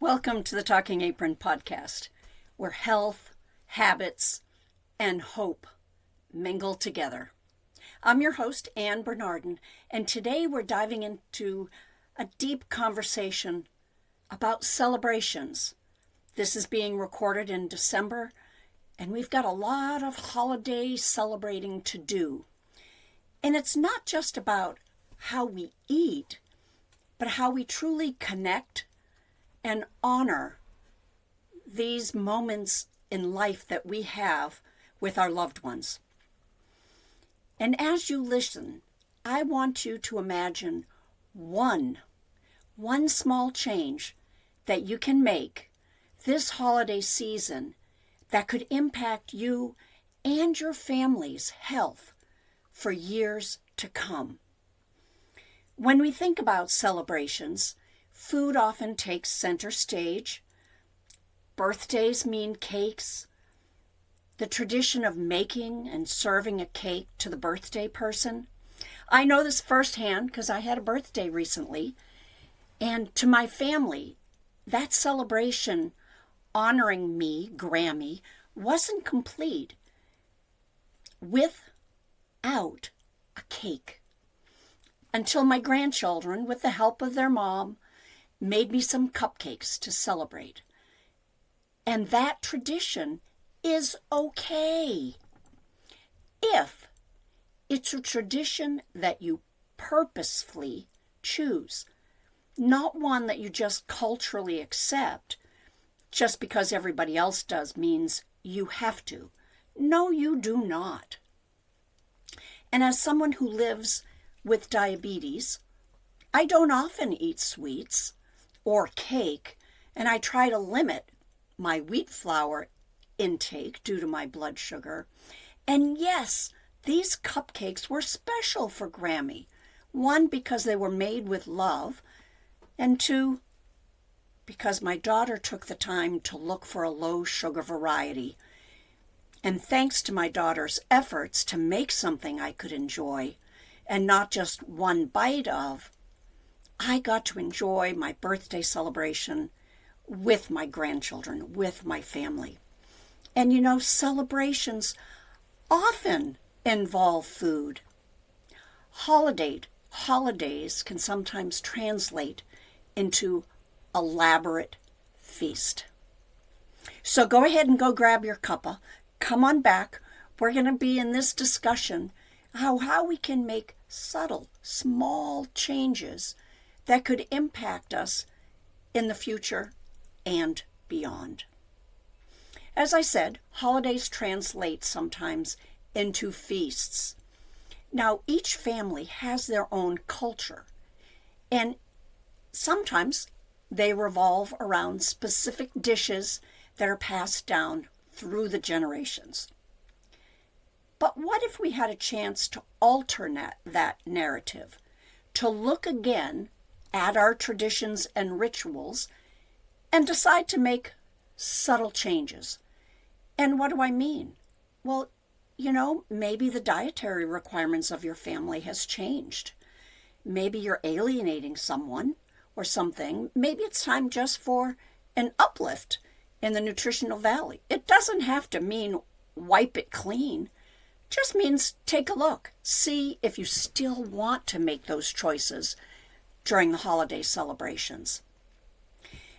Welcome to the Talking Apron podcast, where health, habits, and hope mingle together. I'm your host, Ann Bernardin, and today we're diving into a deep conversation about celebrations. This is being recorded in December, and we've got a lot of holiday celebrating to do. And it's not just about how we eat, but how we truly connect and honor these moments in life that we have with our loved ones. And as you listen, I want you to imagine one small change that you can make this holiday season that could impact you and your family's health for years to come. When we think about celebrations, food often takes center stage. Birthdays mean cakes. The tradition of making and serving a cake to the birthday person. I know this firsthand because I had a birthday recently. And to my family, that celebration honoring me, Grammy, wasn't complete without a cake. Until my grandchildren, with the help of their mom, made me some cupcakes to celebrate. And that tradition is okay if it's a tradition that you purposefully choose, not one that you just culturally accept just because everybody else does means you have to. No, you do not. And as someone who lives with diabetes, I don't often eat sweets or cake, and I try to limit my wheat flour intake due to my blood sugar. And yes, these cupcakes were special for Grammy. One, because they were made with love, and two, because my daughter took the time to look for a low sugar variety. And thanks to my daughter's efforts to make something I could enjoy and not just one bite of, I got to enjoy my birthday celebration with my grandchildren, with my family. And you know, celebrations often involve food. Holidays can sometimes translate into elaborate feast. So go ahead and go grab your cuppa. Come on back. We're going to be in this discussion how we can make subtle, small changes that could impact us in the future and beyond. As I said, holidays translate sometimes into feasts. Now, each family has their own culture, and sometimes they revolve around specific dishes that are passed down through the generations. But what if we had a chance to alter that narrative, to look again at our traditions and rituals and decide to make subtle changes? And what do I mean? Well, you know, maybe the dietary requirements of your family has changed. Maybe you're alienating someone or something. Maybe it's time just for an uplift in the nutritional value. It doesn't have to mean wipe it clean. It just means take a look. See if you still want to make those choices during the holiday celebrations.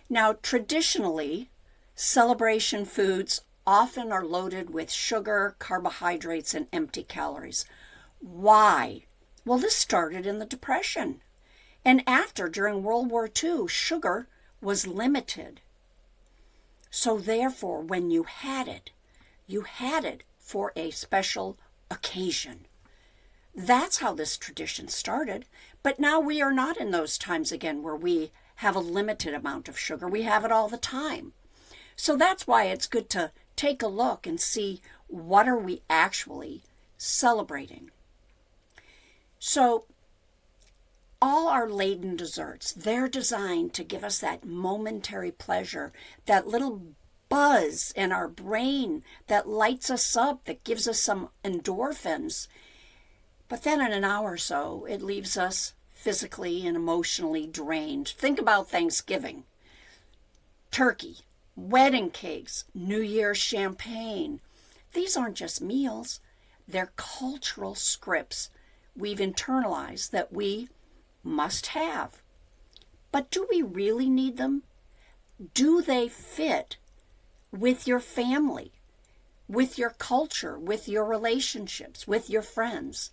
Now, traditionally, celebration foods often are loaded with sugar, carbohydrates, and empty calories. Why? Well, this started in the Depression. And during World War II, sugar was limited. So therefore, when you had it for a special occasion. That's how this tradition started. But now we are not in those times again where we have a limited amount of sugar. We have it all the time. So that's why it's good to take a look and see what are we actually celebrating. So all our laden desserts, they're designed to give us that momentary pleasure, that little buzz in our brain that lights us up, that gives us some endorphins. But then in an hour or so, it leaves us physically and emotionally drained. Think about Thanksgiving. turkey, wedding cakes, New Year's champagne. These aren't just meals, they're cultural scripts we've internalized that we must have. But do we really need them? Do they fit with your family, with your culture, with your relationships, with your friends?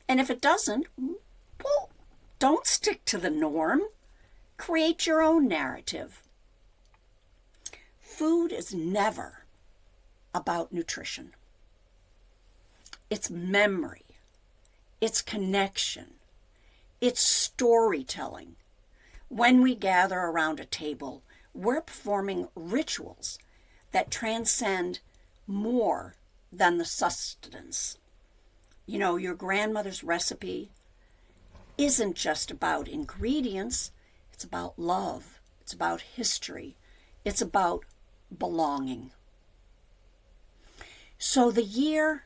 And if it doesn't, well, don't stick to the norm. Create your own narrative. Food is never about nutrition. It's memory. It's connection. It's storytelling. When we gather around a table, we're performing rituals that transcend more than the sustenance. You know, your grandmother's recipe isn't just about ingredients. It's about love. It's about history. It's about belonging. So the year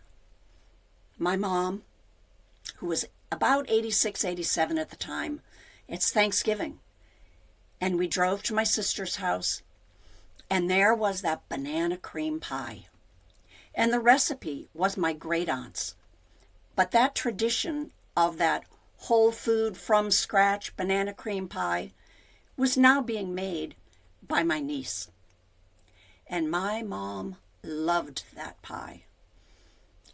my mom, who was about 86, 87 at the time, it's Thanksgiving. And we drove to my sister's house, and there was that banana cream pie. And the recipe was my great aunt's. But that tradition of that whole food from scratch banana cream pie was now being made by my niece. And my mom loved that pie.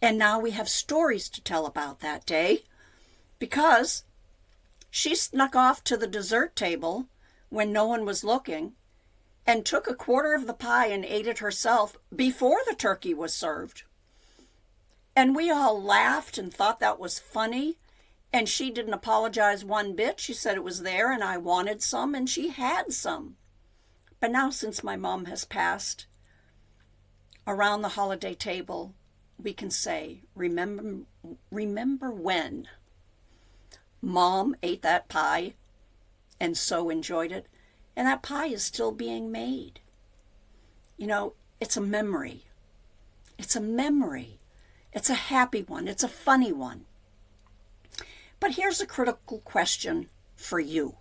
And now we have stories to tell about that day, because she snuck off to the dessert table when no one was looking and took a quarter of the pie and ate it herself before the turkey was served. And we all laughed and thought that was funny. And she didn't apologize one bit. She said it was there and I wanted some, and she had some. But now, since my mom has passed, around the holiday table, we can say, remember when Mom ate that pie and so enjoyed it, and that pie is still being made. You know, it's a memory. It's a memory. It's a happy one. It's a funny one. But here's a critical question for you.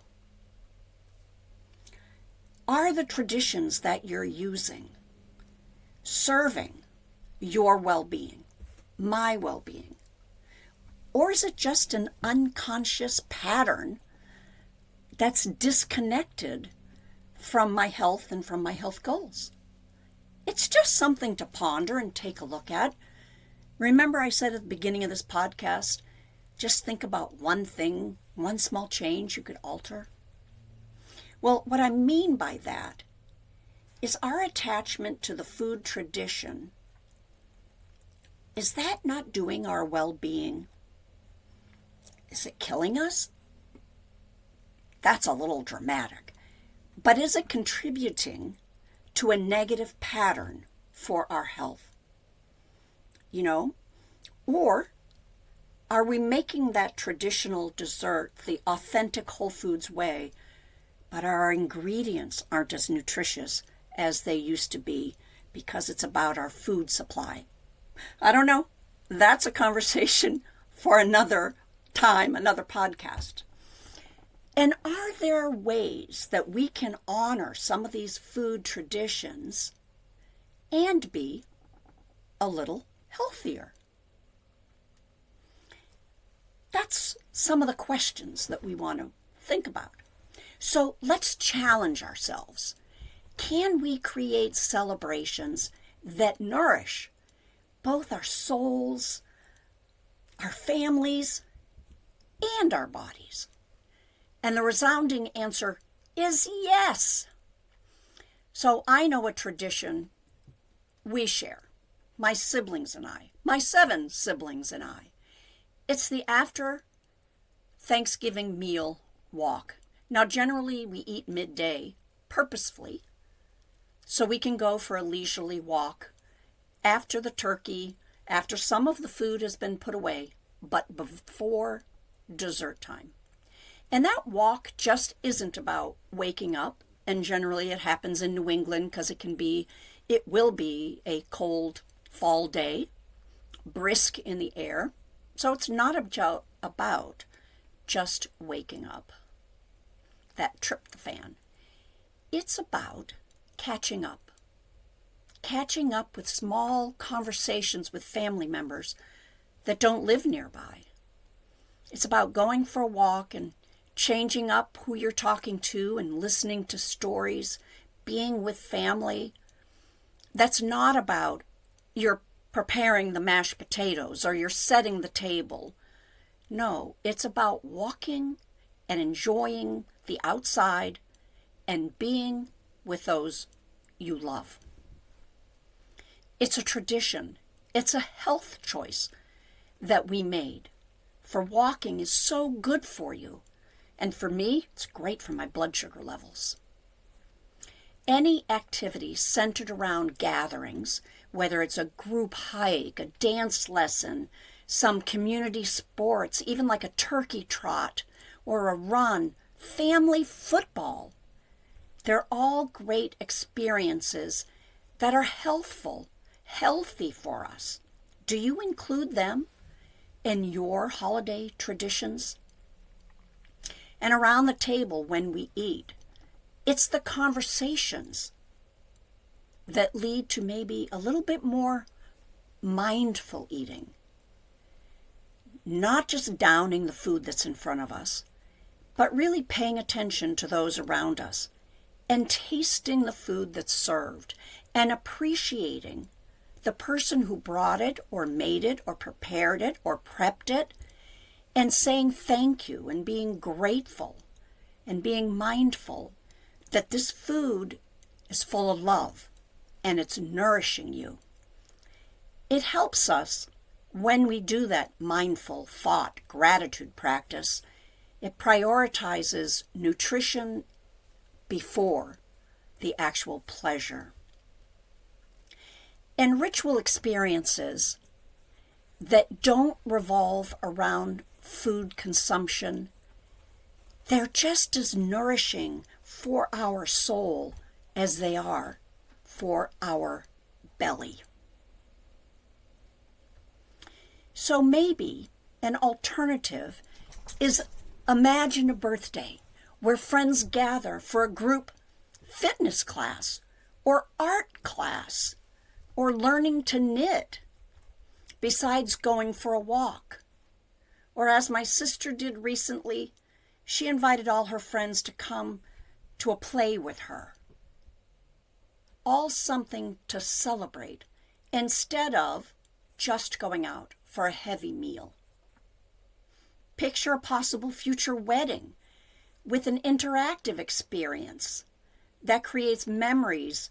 Are the traditions that you're using serving your well-being, my well-being? Or is it just an unconscious pattern that's disconnected from my health and from my health goals? It's just something to ponder and take a look at. Remember, I said at the beginning of this podcast, just think about one thing, one small change you could alter. Well, what I mean by that is our attachment to the food tradition. Is that not doing our well-being? Is it killing us? That's a little dramatic. But is it contributing to a negative pattern for our health? You know? Or are we making that traditional dessert the authentic Whole Foods way, but our ingredients aren't as nutritious as they used to be because it's about our food supply? I don't know. That's a conversation for another time, another podcast. And are there ways that we can honor some of these food traditions and be a little healthier? That's some of the questions that we want to think about. So let's challenge ourselves. Can we create celebrations that nourish both our souls, our families, and our bodies? And the resounding answer is yes. So I know a tradition we share, my siblings and I, my 7 siblings and I. It's the after Thanksgiving meal walk. Now, generally we eat midday purposefully so we can go for a leisurely walk after the turkey, after some of the food has been put away, but before dessert time. And that walk just isn't about waking up, and generally it happens in New England because it will be a cold fall day, brisk in the air. So it's not about just waking up, that tryptophan. It's about catching up. Catching up with small conversations with family members that don't live nearby. It's about going for a walk and changing up who you're talking to and listening to stories, being with family. That's not about you're preparing the mashed potatoes or you're setting the table. No, it's about walking and enjoying the outside and being with those you love. It's a tradition. It's a health choice that we made. For walking is so good for you. And for me, it's great for my blood sugar levels. Any activity centered around gatherings, whether it's a group hike, a dance lesson, some community sports, even like a turkey trot or a run, family football, they're all great experiences that are healthy for us. Do you include them in your holiday traditions? And around the table when we eat, it's the conversations that lead to maybe a little bit more mindful eating. Not just downing the food that's in front of us, but really paying attention to those around us and tasting the food that's served and appreciating the person who brought it or made it or prepared it or prepped it, and saying thank you and being grateful and being mindful that this food is full of love and it's nourishing you. It helps us when we do that mindful thought, gratitude practice. It prioritizes nutrition before the actual pleasure. And ritual experiences that don't revolve around food consumption, they're just as nourishing for our soul as they are for our belly. So maybe an alternative is imagine a birthday where friends gather for a group fitness class or art class or learning to knit, besides going for a walk. Or as my sister did recently, she invited all her friends to come to a play with her. All something to celebrate instead of just going out for a heavy meal. Picture a possible future wedding with an interactive experience that creates memories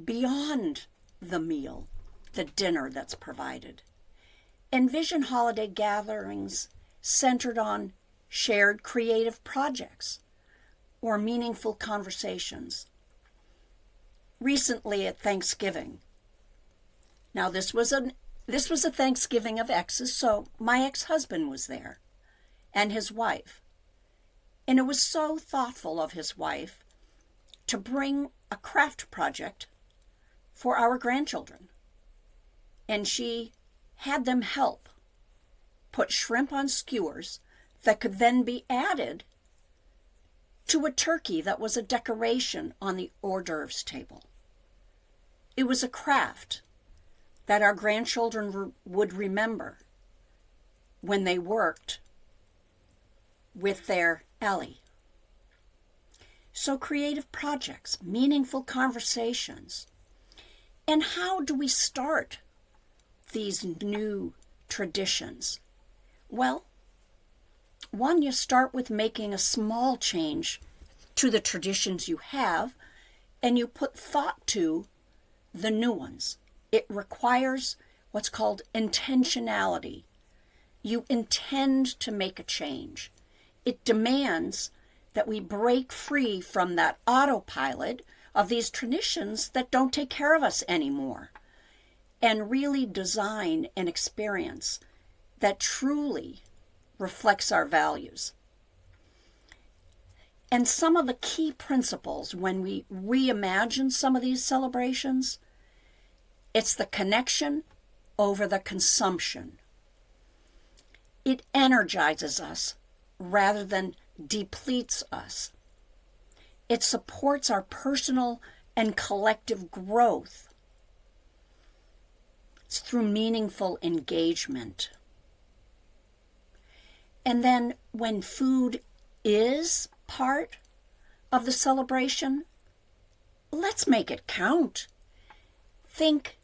beyond the meal, the dinner that's provided. Envision holiday gatherings centered on shared creative projects or meaningful conversations. Recently at Thanksgiving, now this was a Thanksgiving of exes, so my ex-husband was there and his wife. And it was so thoughtful of his wife to bring a craft project for our grandchildren. And she had them help put shrimp on skewers that could then be added to a turkey that was a decoration on the hors d'oeuvres table. It was a craft that our grandchildren would remember when they worked with their Ellie. So creative projects, meaningful conversations. And how do we start these new traditions? Well, one, you start with making a small change to the traditions you have, and you put thought to the new ones. It requires what's called intentionality. You intend to make a change. It demands that we break free from that autopilot of these traditions that don't take care of us anymore, and really design an experience that truly reflects our values. And some of the key principles when we reimagine some of these celebrations, it's the connection over the consumption. It energizes us rather than depletes us. It supports our personal and collective growth. It's through meaningful engagement. And then when food is part of the celebration, let's make it count. Think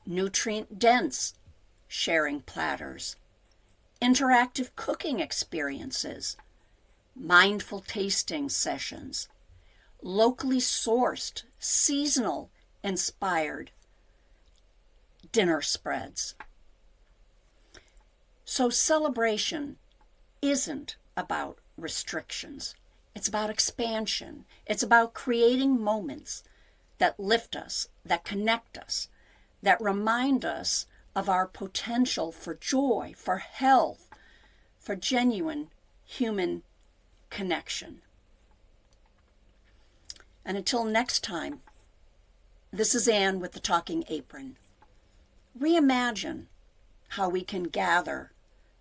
nutrient-dense sharing platters, interactive cooking experiences, mindful tasting sessions, locally sourced, seasonal inspired dinner spreads. So celebration isn't about restrictions. It's about expansion. It's about creating moments that lift us, that connect us, that remind us of our potential for joy, for health, for genuine human connection. And until next time, this is Anne with the Talking Apron. Reimagine how we can gather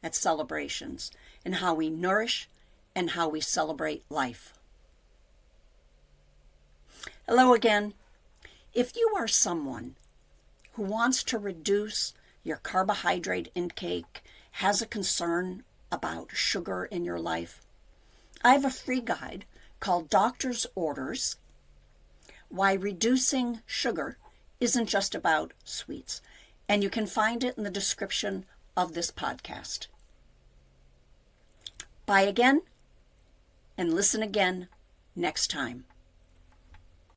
at celebrations and how we nourish and how we celebrate life. Hello again. If you are someone who wants to reduce your carbohydrate intake, has a concern about sugar in your life, I have a free guide called Doctor's Orders: Why Reducing Sugar Isn't Just About Sweets. And you can find it in the description of this podcast. Bye again, and listen again next time.